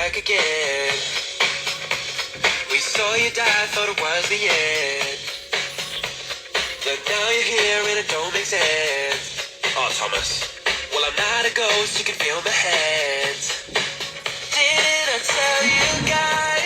back again. We saw you die, thought it was the end. But now you're here and it don't make sense. Oh, Thomas. Well, I'm not a ghost, you can feel my hands. Didn't I tell you guys?